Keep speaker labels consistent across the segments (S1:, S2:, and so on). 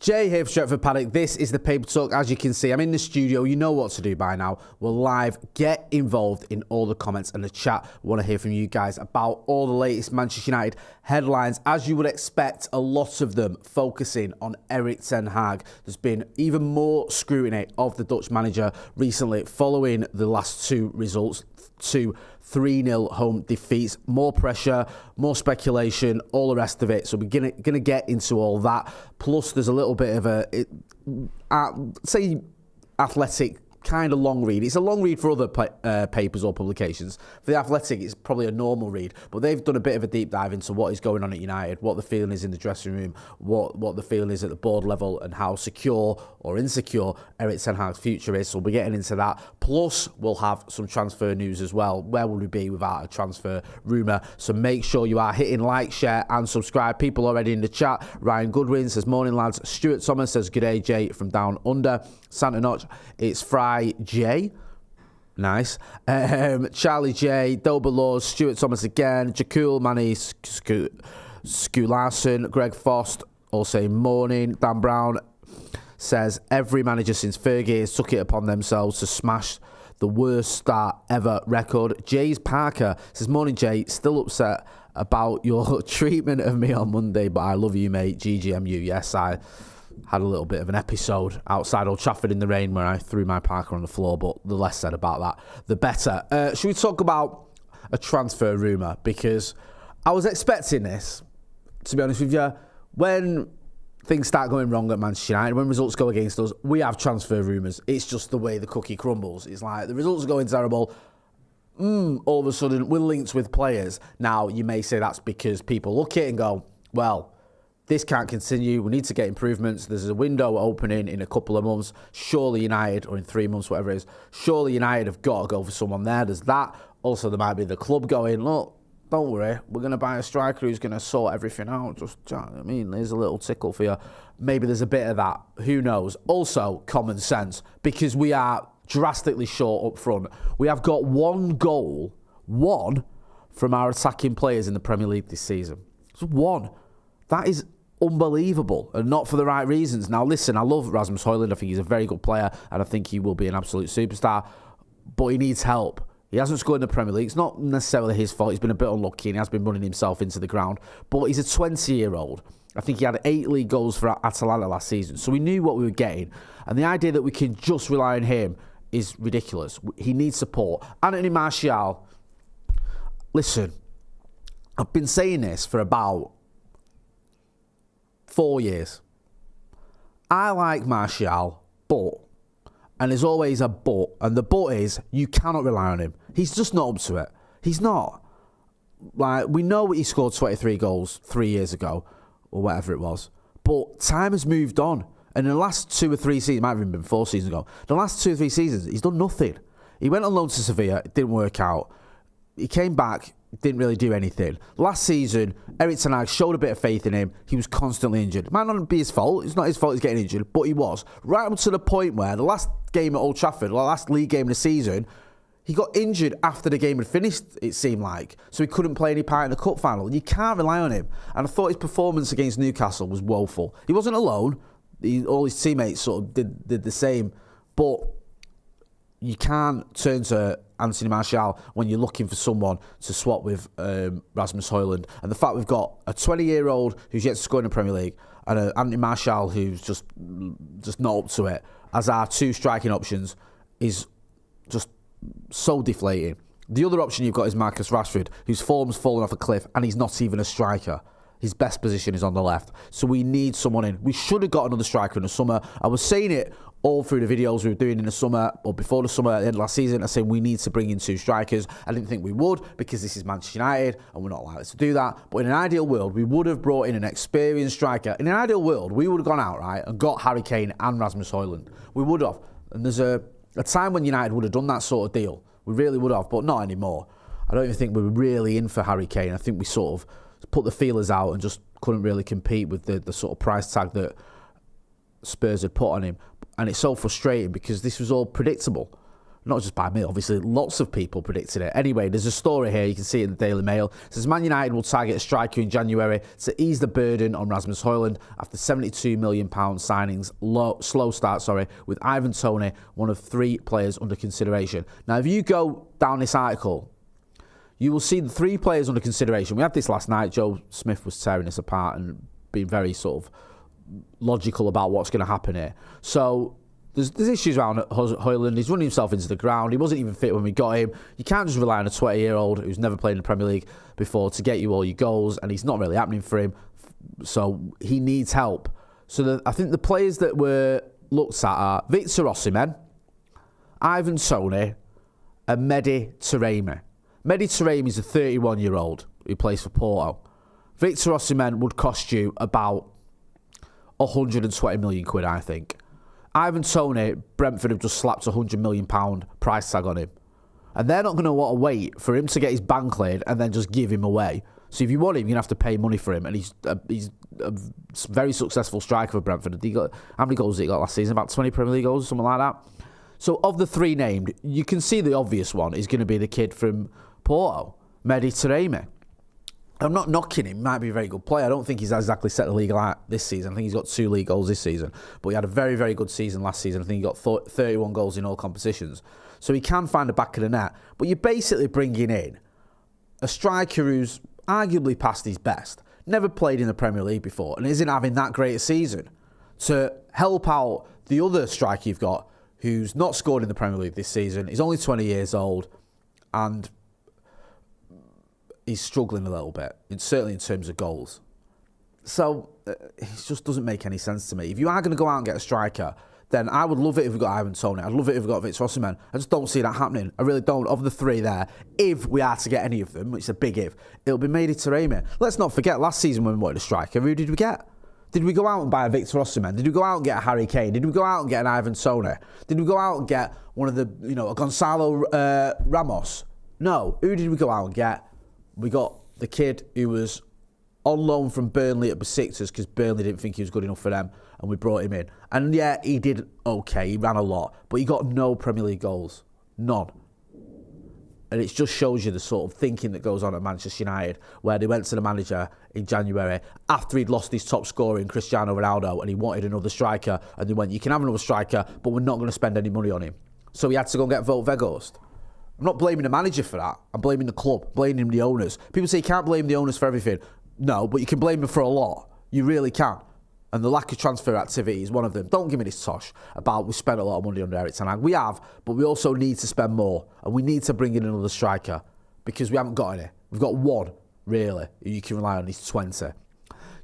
S1: Jay here for Stretford Paddock. This is the Paper Talk. As you can see, I'm in the studio. You know what to do by now. We're live. Get involved in all the comments and the chat. We want to hear from you guys about all the latest Manchester United headlines. As you would expect, a lot of them focusing on Erik ten Hag. There's been even more scrutiny of the Dutch manager recently following the last two results. 3-0 home defeats, more pressure, more speculation, all the rest of it. So we're gonna get into all that. Plus, there's a little bit of a say athletic kind of long read. It's a long read for other papers or publications. For the Athletic, it's probably a normal read, but they've done a bit of a deep dive into what is going on at United, what the feeling is in the dressing room, what the feeling is at the board level, and how secure or insecure Erik ten Hag's future is. So we're getting into that. Plus, we'll have some transfer news as well. Where would we be without a transfer rumour? So make sure you are hitting like, share, and subscribe. People already in the chat. Ryan Goodwin says, morning lads. Stuart Thomas says, good day, Jay from down under. Santa Notch, it's Fry J. Nice. Charlie J, Dober Laws, Stuart Thomas again, Jakul Manny, Skulason, Greg Fost, all saying morning. Dan Brown says, every manager since Fergie has took it upon themselves to smash the worst start ever record. Jays Parker says, morning Jay, still upset about your treatment of me on Monday, but I love you, mate. GGMU. Yes, I had a little bit of an episode outside Old Trafford in the rain where I threw my Parker on the floor, but the less said about that, the better. Should we talk about a transfer rumour? Because I was expecting this, to be honest with you. When things start going wrong at Manchester United, when results go against us, we have transfer rumours. It's just the way the cookie crumbles. It's like the results are going terrible. All of a sudden, we're linked with players. Now, you may say that's because people look at it and go, well, this can't continue. We need to get improvements. There's a window opening in a couple of months. Surely United, or in 3 months, whatever it is, surely United have got to go for someone there. There's that. Also, there might be the club going, look, don't worry, we're going to buy a striker who's going to sort everything out. Just, you know what I mean, there's a little tickle for you. Maybe there's a bit of that. Who knows? Also, common sense, because we are drastically short up front. We have got one goal, from our attacking players in the Premier League this season. Just one. That is unbelievable, and not for the right reasons. Now, listen, I love Rasmus Højlund. I think he's a very good player, and I think he will be an absolute superstar, but he needs help. He hasn't scored in the Premier League. It's not necessarily his fault. He's been a bit unlucky, and he has been running himself into the ground, but he's a 20-year-old. I think he had 8 league goals for Atalanta last season, so we knew what we were getting, and the idea that we can just rely on him is ridiculous. He needs support. Anthony Martial, listen, I've been saying this for about 4 years. I like Martial, but, and there's always a but, and the but is you cannot rely on him. He's just not up to it. He's not. Like, we know he scored 23 goals 3 years ago, or whatever it was, but time has moved on. And in the last 2 or 3 seasons, it might have even been 4 seasons ago, the last 2 or 3 seasons, he's done nothing. He went on loan to Sevilla, it didn't work out. He came back, didn't really do anything. Last season, Erik ten Hag showed a bit of faith in him. He was constantly injured. It might not be his fault. It's not his fault he's getting injured, but he was. Right up to the point where the last game at Old Trafford, the last league game of the season, he got injured after the game had finished, it seemed like. So he couldn't play any part in the cup final. You can't rely on him. And I thought his performance against Newcastle was woeful. He wasn't alone. All his teammates sort of did the same. But you can't turn to Anthony Martial when you're looking for someone to swap with Rasmus Højlund. And the fact we've got a 20-year-old who's yet to score in the Premier League and an Anthony Martial who's just not up to it as our 2 striking options is just so deflating. The other option you've got is Marcus Rashford, whose form's fallen off a cliff, and he's not even a striker. His best position is on the left. So we need someone in. We should have got another striker in the summer. I was saying it all through the videos we were doing in the summer, or before the summer, at the end of last season. I said we need to bring in 2 strikers. I didn't think we would, because this is Manchester United, and we're not likely to do that. But in an ideal world, we would have brought in an experienced striker. In an ideal world, we would have gone out, right, and got Harry Kane and Rasmus Højlund. We would have. And there's a time when United would have done that sort of deal. We really would have, but not anymore. I don't even think we were really in for Harry Kane. I think we sort of put the feelers out and just couldn't really compete with the sort of price tag that Spurs had put on him. And it's so frustrating because this was all predictable. Not just by me, obviously, lots of people predicted it. Anyway, there's a story here, you can see it in the Daily Mail. It says Man United will target a striker in January to ease the burden on Rasmus Højlund after £72 million signings, slow start, with Ivan Toney, one of 3 players under consideration. Now, if you go down this article, you will see the 3 players under consideration. We had this last night. Joe Smith was tearing this apart and being very sort of logical about what's going to happen here. So there's issues around Højlund. He's running himself into the ground. He wasn't even fit when we got him. You can't just rely on a 20-year-old who's never played in the Premier League before to get you all your goals, and it's not really happening for him. So he needs help. So I think the players that were looked at are Victor Osimhen, Ivan Toney, and Mehdi Taremi. Mehdi Taremi is a 31-year-old who plays for Porto. Victor Osimhen would cost you about 120 million quid, I think. Ivan Toney, Brentford have just slapped £100 million price tag on him. And they're not going to want to wait for him to get his ban cleared and then just give him away. So if you want him, you're going to have to pay money for him. And he's a very successful striker for Brentford. How many goals did he got last season? About 20 Premier League goals or something like that. So of the 3 named, you can see the obvious one is going to be the kid from Porto, Mehdi Taremi. I'm not knocking him. He might be a very good player. I don't think he's exactly set the league alight this season. I think he's got 2 league goals this season. But he had a very, very good season last season. I think he got 31 goals in all competitions. So he can find the back of the net. But you're basically bringing in a striker who's arguably past his best, never played in the Premier League before, and isn't having that great a season, to help out the other striker you've got who's not scored in the Premier League this season. He's only 20 years old, and he's struggling a little bit, certainly in terms of goals. So it just doesn't make any sense to me. If you are going to go out and get a striker, then I would love it if we got Ivan Toney. I'd love it if we got Victor Osimhen. I just don't see that happening. I really don't. Of the 3 there, if we are to get any of them, which is a big if, it'll be Mehdi Taremi. Let's not forget, last season when we wanted a striker, who did we get? Did we go out and buy a Victor Osimhen? Did we go out and get a Harry Kane? Did we go out and get an Ivan Toney? Did we go out and get one of the, a Gonzalo Ramos? No. Who did we go out and get? We got the kid who was on loan from Burnley at Besiktas because Burnley didn't think he was good enough for them, and we brought him in. And yeah, he did okay. He ran a lot, but he got no Premier League goals. None. And it just shows you the sort of thinking that goes on at Manchester United, where they went to the manager in January after he'd lost his top scorer in Cristiano Ronaldo and he wanted another striker, and they went, you can have another striker, but we're not going to spend any money on him. So he had to go and get Wout Weghorst. I'm not blaming the manager for that. I'm blaming the club, blaming the owners. People say you can't blame the owners for everything. No, but you can blame them for a lot. You really can. And the lack of transfer activity is one of them. Don't give me this tosh about we spent a lot of money under Erik ten Hag. We have, but we also need to spend more. And we need to bring in another striker because we haven't got any. We've got one, really, who you can rely on. He's 20.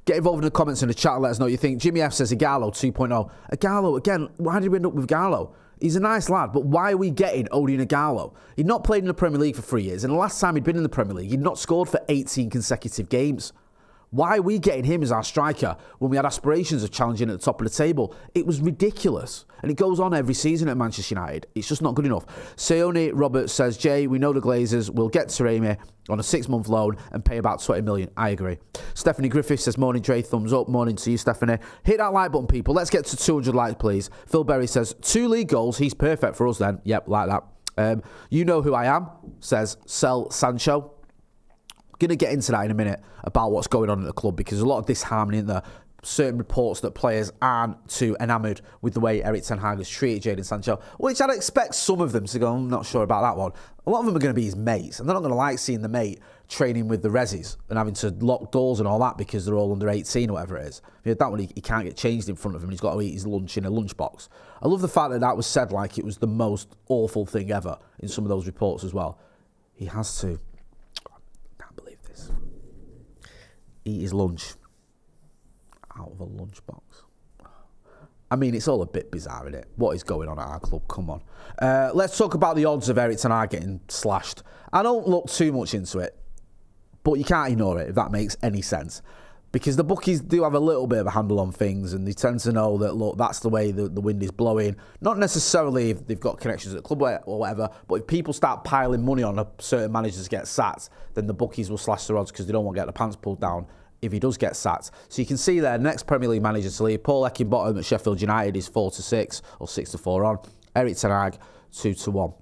S1: Get involved in the comments in the chat and let us know what you think. Jimmy F says Igalo 2.0. Igalo, again, why did we end up with Igalo? He's a nice lad, but why are we getting Odion Igalo? He'd not played in the Premier League for 3 years, and the last time he'd been in the Premier League, he'd not scored for 18 consecutive games. Why are we getting him as our striker when we had aspirations of challenging at the top of the table? It was ridiculous. And it goes on every season at Manchester United. It's just not good enough. Seone Roberts says, Jay, we know the Glazers will get Taremi on a 6-month loan and pay about 20 million. I agree. Stephanie Griffith says, morning, Dre, thumbs up. Morning to you, Stephanie. Hit that like button, people. Let's get to 200 likes, please. Phil Berry says, 2 league goals. He's perfect for us then. Yep, like that. You know who I am, says Sel Sancho. Going to get into that in a minute about what's going on at the club, because there's a lot of disharmony in there. Certain reports that players aren't too enamoured with the way Erik ten Hag has treated Jadon Sancho, which I'd expect some of them to go, I'm not sure about that one. A lot of them are going to be his mates, and they're not going to like seeing the mate training with the Rezzies and having to lock doors and all that because they're all under 18 or whatever it is. That one, he can't get changed in front of him. He's got to eat his lunch in a lunchbox. I love the fact that that was said like it was the most awful thing ever in some of those reports as well. He has to, I can't believe this, eat his lunch out of a lunchbox. I mean, it's all a bit bizarre, isn't it? What is going on at our club? Come on. Let's talk about the odds of Erik ten Hag getting slashed. I don't look too much into it, but you can't ignore it, if that makes any sense. Because the bookies do have a little bit of a handle on things, and they tend to know that, look, that's the way the wind is blowing. Not necessarily if they've got connections at the club or whatever, but if people start piling money on a certain managers get sacked, then the bookies will slash their odds because they don't want to get the pants pulled down if he does get sacked. So you can see there, next Premier League manager to leave, Paul Eckingbottom at Sheffield United is 4-6 or 6-4 on. Erik ten Hag 2-1.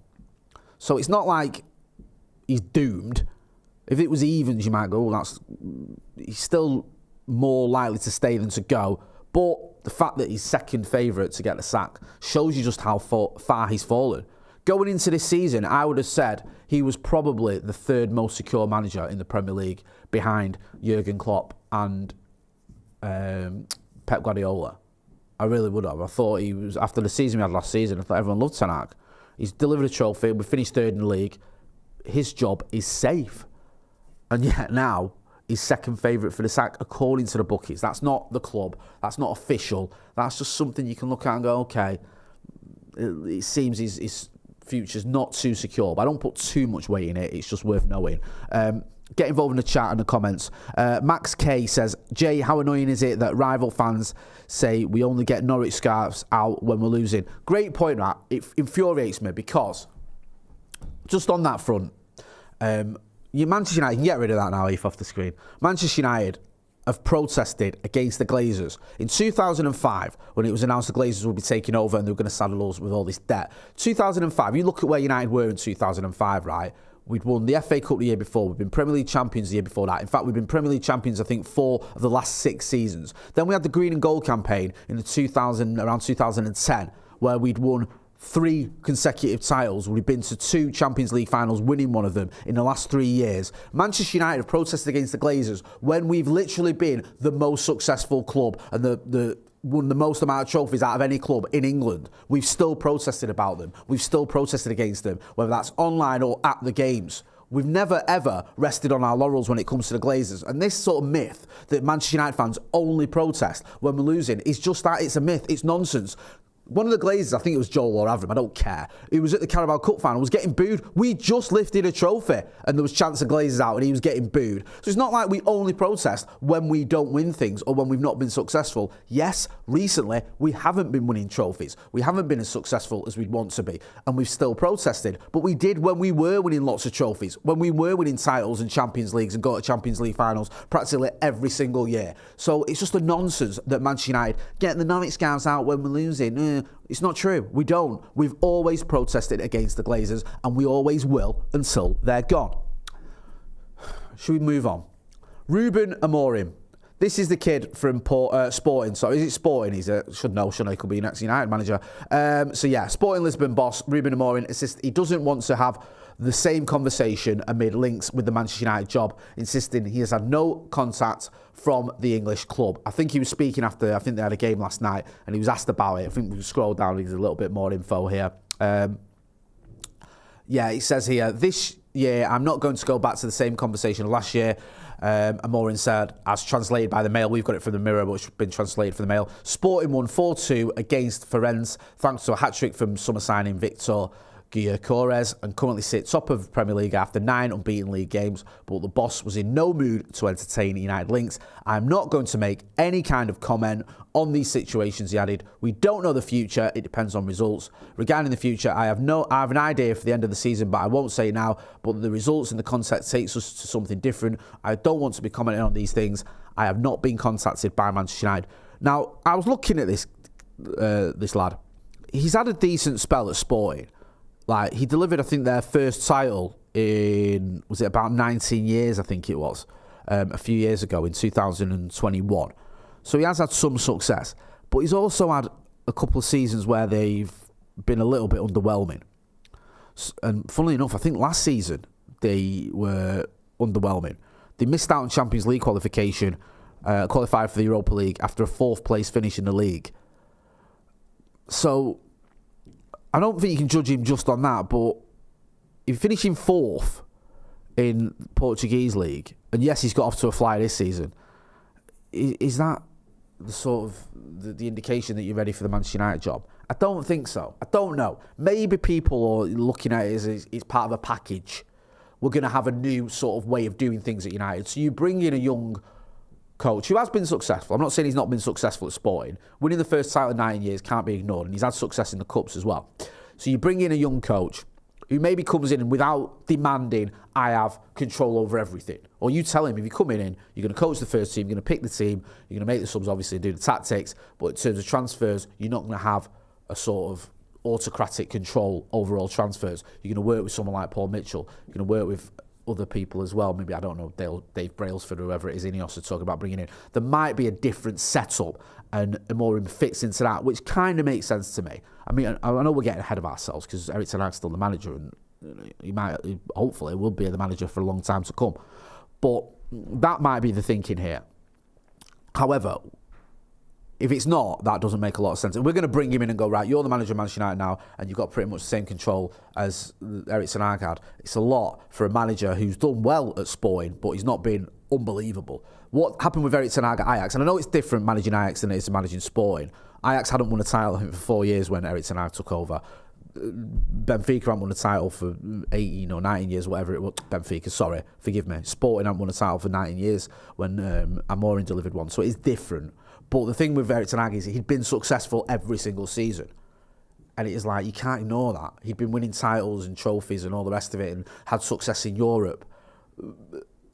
S1: So it's not like he's doomed. If it was evens, you might go, he's still more likely to stay than to go. But the fact that he's second favourite to get the sack shows you just how far he's fallen. Going into this season, I would have said he was probably the third most secure manager in the Premier League behind Jurgen Klopp and Pep Guardiola. I really would have. I thought he was, after the season we had last season, I thought everyone loved Ten Hag. He's delivered a trophy. We finished third in the league. His job is safe. And yet now, he's second favourite for the sack according to the bookies. That's not the club. That's not official. That's just something you can look at and go, okay, it seems his future's not too secure. But I don't put too much weight in it. It's just worth knowing. Get involved in the chat and the comments. Max K says, Jay, how annoying is it that rival fans say we only get Norwich scarves out when we're losing? Great point, that. It infuriates me because just on that front, Manchester United, you can get rid of that now, off the screen. Manchester United have protested against the Glazers. In 2005, when it was announced the Glazers would be taking over and they were going to saddle us with all this debt. 2005, you look at where United were in 2005, right? We'd won the FA Cup the year before. We've been Premier League champions the year before that. In fact, we've been Premier League champions, I think, 4 of the last 6 seasons. Then we had the green and gold campaign in the around 2010, where we'd won 3 consecutive titles. We've been to 2 Champions League finals, winning one of them in the last 3 years. Manchester United have protested against the Glazers when we've literally been the most successful club and won the most amount of trophies out of any club in England. We've still protested about them. We've still protested against them, whether that's online or at the games. We've never, ever rested on our laurels when it comes to the Glazers. And this sort of myth that Manchester United fans only protest when we're losing is just that. It's a myth. It's nonsense. One of the Glazers, I think it was Joel or Avram, I don't care. He was at the Carabao Cup final, was getting booed. We just lifted a trophy and there was chance of Glazers out and he was getting booed. So it's not like we only protest when we don't win things or when we've not been successful. Yes, recently we haven't been winning trophies. We haven't been as successful as we'd want to be and we've still protested. But we did when we were winning lots of trophies, when we were winning titles and Champions Leagues and go to Champions League finals practically every single year. So it's just a nonsense that Manchester United get the Norwich scarves out when we're losing. It's not true. We don't. We've always protested against the Glazers and we always will until they're gone. Should we move on? Ruben Amorium. This is the kid from Sporting. So is it Sporting? Should know. He could be next United manager. Sporting Lisbon boss, Ruben Amorium, he doesn't want to have the same conversation amid links with the Manchester United job, insisting he has had no contact from the English club. I think he was speaking after, I think they had a game last night, and he was asked about it. I think we can scroll down, there's a little bit more info here. It says here, this year, I'm not going to go back to the same conversation last year. Amorim said, as translated by the Mail, we've got it from the Mirror, but it's been translated from the Mail. Sporting won 4-2 against Ferenc, thanks to a hat-trick from summer signing Victor Gyökeres, and currently sit top of the Premier League after 9 unbeaten league games, but the boss was in no mood to entertain United links. I'm not going to make any kind of comment on these situations, he added. We don't know the future, it depends on results. Regarding the future, I have an idea for the end of the season, but I won't say it now, but the results and the context takes us to something different. I don't want to be commenting on these things. I have not been contacted by Manchester United. Now, I was looking at this lad. He's had a decent spell at Sporting. Like, he delivered, I think, their first title in, was it about 19 years, I think it was, a few years ago in 2021. So he has had some success. But he's also had a couple of seasons where they've been a little bit underwhelming. And funnily enough, I think last season they were underwhelming. They missed out on Champions League qualification, qualified for the Europa League after a 4th place finish in the league. So I don't think you can judge him just on that, but if finishing 4th in Portuguese league, and yes, he's got off to a flyer this season, is that the sort of the indication that you're ready for the Manchester United job? I don't think so. I don't know. Maybe people are looking at it as it's part of a package. We're going to have a new sort of way of doing things at United. So you bring in a young coach who has been successful. I'm not saying he's not been successful at Sporting. Winning the first title in 9 years can't be ignored, and he's had success in the Cups as well. So you bring in a young coach who maybe comes in without demanding, I have control over everything. Or you tell him, if you're coming in, you're going to coach the first team, you're going to pick the team, you're going to make the subs, obviously, and do the tactics, but in terms of transfers, you're not going to have a sort of autocratic control over all transfers. You're going to work with someone like Paul Mitchell. You're going to work with other people as well. Maybe, I don't know, Dave Brailsford or whoever it is Ineos are talking about bringing in. There might be a different setup, and Amorim fits into that, which kind of makes sense to me. I mean, I know we're getting ahead of ourselves because Erik ten Hag's still the manager, and he hopefully will be the manager for a long time to come. But that might be the thinking here. However, if it's not, that doesn't make a lot of sense. And we're going to bring him in and go, right, you're the manager of Manchester United now, and you've got pretty much the same control as Erik ten Hag had. It's a lot for a manager who's done well at Sporting, but he's not been unbelievable. What happened with Erik ten Hag at Ajax, and I know it's different managing Ajax than it is managing Sporting. Ajax hadn't won a title, I think, for 4 years when Erik ten Hag took over. Benfica hadn't won a title for 18 or 19 years, whatever it was. Benfica, sorry, forgive me. Sporting hadn't won a title for 19 years when Amorim delivered one. So it is different. But the thing with Erik ten Hag is he'd been successful every single season. And it is like, you can't ignore that. He'd been winning titles and trophies and all the rest of it and had success in Europe.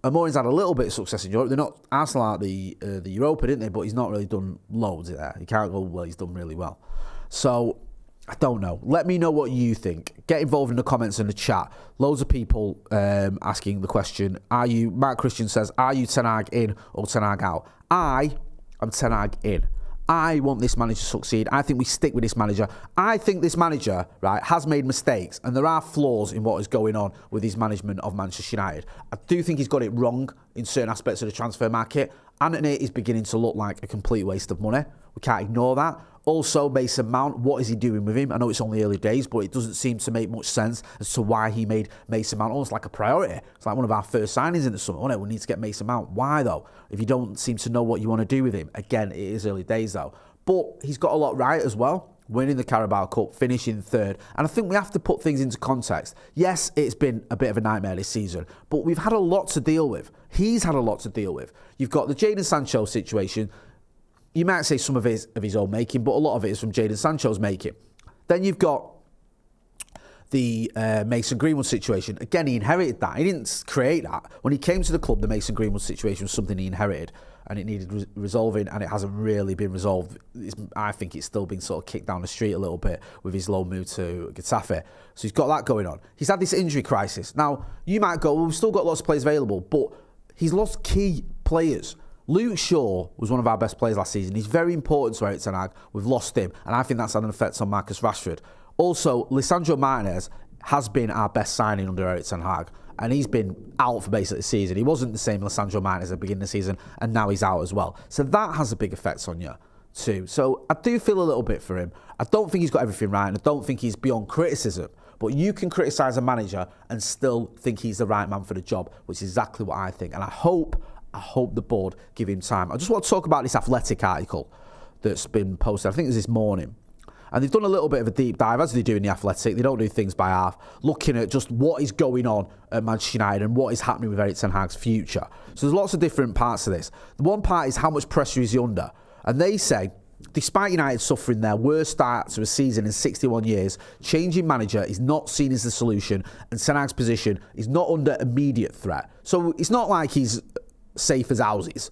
S1: Amorim's had a little bit of success in Europe. They're not Arsenal out the Europa, didn't they? But he's not really done loads there. You can't go, well, he's done really well. So, I don't know. Let me know what you think. Get involved in the comments and the chat. Loads of people asking the question, Mark Christian says, are you ten Hag in or ten Hag out? I'm ten Hag in. I want this manager to succeed. I think we stick with this manager. I think this manager, right, has made mistakes, and there are flaws in what is going on with his management of Manchester United. I do think he's got it wrong in certain aspects of the transfer market. Anthony is beginning to look like a complete waste of money. We can't ignore that. Also, Mason Mount, what is he doing with him? I know it's only early days, but it doesn't seem to make much sense as to why he made Mason Mount almost like a priority. It's like one of our first signings in the summer, wasn't it? We need to get Mason Mount. Why, though? If you don't seem to know what you want to do with him. Again, it is early days, though. But he's got a lot right as well. Winning the Carabao Cup, finishing third. And I think we have to put things into context. Yes, it's been a bit of a nightmare this season, but we've had a lot to deal with. He's had a lot to deal with. You've got the Jadon Sancho situation. You might say some of it is of his own making, but a lot of it is from Jadon Sancho's making. Then you've got the Mason Greenwood situation. Again, he inherited that. He didn't create that. When he came to the club, the Mason Greenwood situation was something he inherited, and it needed resolving, and it hasn't really been resolved. I think it's still been sort of kicked down the street a little bit with his loan move to Getafe. So he's got that going on. He's had this injury crisis. Now, you might go, well, we've still got lots of players available, but he's lost key players. Luke Shaw was one of our best players last season. He's very important to Erik ten Hag. We've lost him, and I think that's had an effect on Marcus Rashford. Also, Lisandro Martinez has been our best signing under Erik ten Hag, and he's been out for basically the season. He wasn't the same Lisandro Martinez at the beginning of the season, and now he's out as well. So that has a big effect on you too. So I do feel a little bit for him. I don't think he's got everything right, and I don't think he's beyond criticism. But you can criticise a manager and still think he's the right man for the job, which is exactly what I think. And I hope the board give him time. I just want to talk about this Athletic article that's been posted. I think it was this morning. And they've done a little bit of a deep dive, as they do in the Athletic. They don't do things by half, looking at just what is going on at Manchester United and what is happening with Erik ten Hag's future. So there's lots of different parts to this. The one part is how much pressure is he under. And they say, despite United suffering their worst start to a season in 61 years, changing manager is not seen as the solution, and ten Hag's position is not under immediate threat. So it's not like he's safe as houses.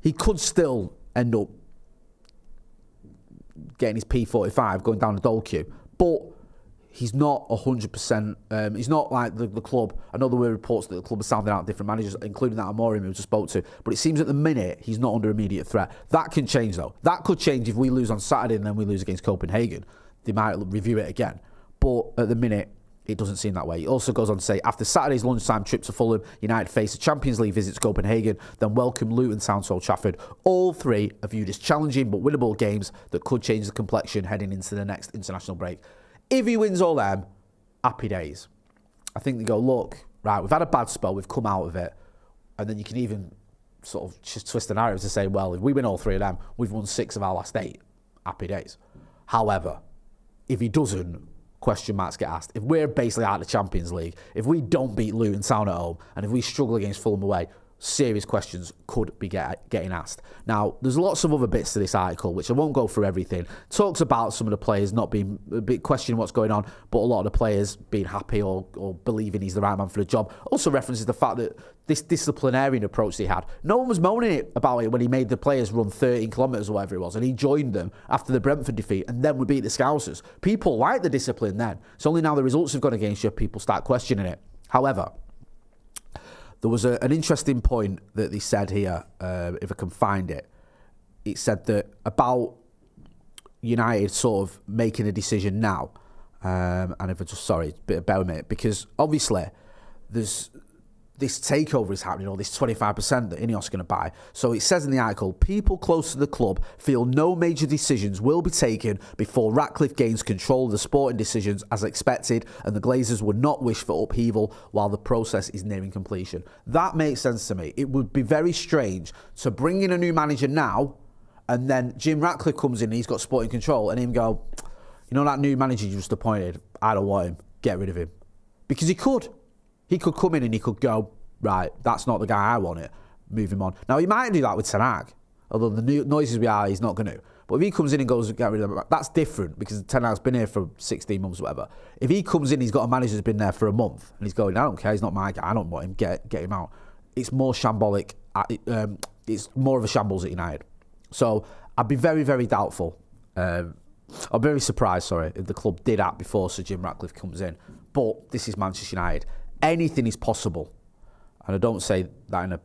S1: He could still end up getting his P45, going down the dole queue, but he's not 100%. He's not like the club. I know there were reports that the club are sounding out different managers, including that Amorim who just spoke to, but it seems at the minute he's not under immediate threat. That can change though. That could change if we lose on Saturday and then we lose against Copenhagen. They might review it again, but at the minute it doesn't seem that way. He also goes on to say, after Saturday's lunchtime trip to Fulham, United face a Champions League visit to Copenhagen, then welcome Luton Town to Old Trafford. All three are viewed as challenging but winnable games that could change the complexion heading into the next international break. If he wins all them, happy days. I think they go, look, right, we've had a bad spell, we've come out of it, and then you can even sort of just twist the narrative to say, well, if we win all three of them, we've won 6 of our last 8. Happy days. However, if he doesn't, question marks get asked. If we're basically out of the Champions League, if we don't beat Luton Town at home, and if we struggle against Fulham away, serious questions could be getting asked. Now, there's lots of other bits to this article, which I won't go through everything. Talks about some of the players not being a bit questioning what's going on, but a lot of the players being happy or believing he's the right man for the job. Also references the fact that this disciplinarian approach he had, no one was moaning about it when he made the players run 13 kilometres or whatever it was, and he joined them after the Brentford defeat, and then we beat the Scousers. People like the discipline then. It's only now the results have gone against you, people start questioning it. However, there was an interesting point that they said here, if I can find it. It said that about United sort of making a decision now. And if I just, sorry, bear with me, because obviously there's this takeover is happening, or this 25% that Ineos are going to buy. So it says in the article, people close to the club feel no major decisions will be taken before Ratcliffe gains control of the sporting decisions as expected, and the Glazers would not wish for upheaval while the process is nearing completion. That makes sense to me. It would be very strange to bring in a new manager now, and then Jim Ratcliffe comes in and he's got sporting control, and him go, you know that new manager you just appointed, I don't want him, get rid of him. Because he could. He could come in and he could go, right, that's not the guy I want it, move him on. Now, he might do that with Ten Hag, although the noises we are, he's not going to. But if he comes in and goes, get rid of him, that's different because Ten Hag's been here for 16 months or whatever. If he comes in, he's got a manager who's been there for a month, and he's going, I don't care, he's not my guy, I don't want him, get him out. It's more shambolic, it's more of a shambles at United. So, I'd be very, very doubtful. I'm very surprised, sorry, if the club did act before Sir Jim Ratcliffe comes in. But this is Manchester United. Anything is possible. And I don't say that in a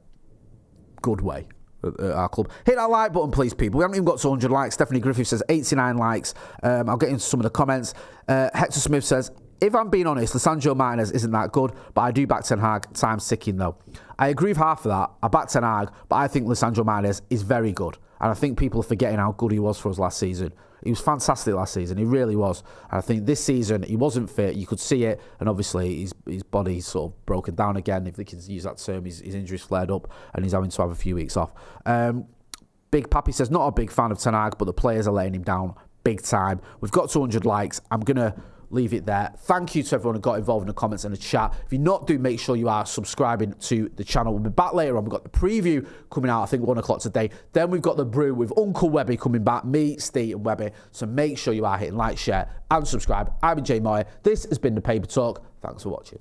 S1: good way at our club. Hit that like button, please, people. We haven't even got to 100 likes. Stephanie Griffith says 89 likes. I'll get into some of the comments. Hector Smith says, if I'm being honest, Lisandro Martinez isn't that good, but I do back Ten Hag. Time's ticking, though. I agree with half of that. I back Ten Hag, but I think Lisandro Martinez is very good. And I think people are forgetting how good he was for us last season. He was fantastic last season. He really was. And I think this season, he wasn't fit. You could see it. And obviously, his body's sort of broken down again, if they can use that term. His injuries flared up, and he's having to have a few weeks off. Big Pappy says, not a big fan of Ten Hag, but the players are letting him down big time. We've got 200 likes. I'm going to leave it there. Thank you to everyone who got involved in the comments and the chat. If you're not doing, make sure you are subscribing to the channel. We'll be back later on. We've got the preview coming out, I think 1 o'clock today. Then we've got the brew with Uncle Webby coming back, me, Steve and Webby. So make sure you are hitting like, share and subscribe. I've been Jay Motty. This has been The Paper Talk. Thanks for watching.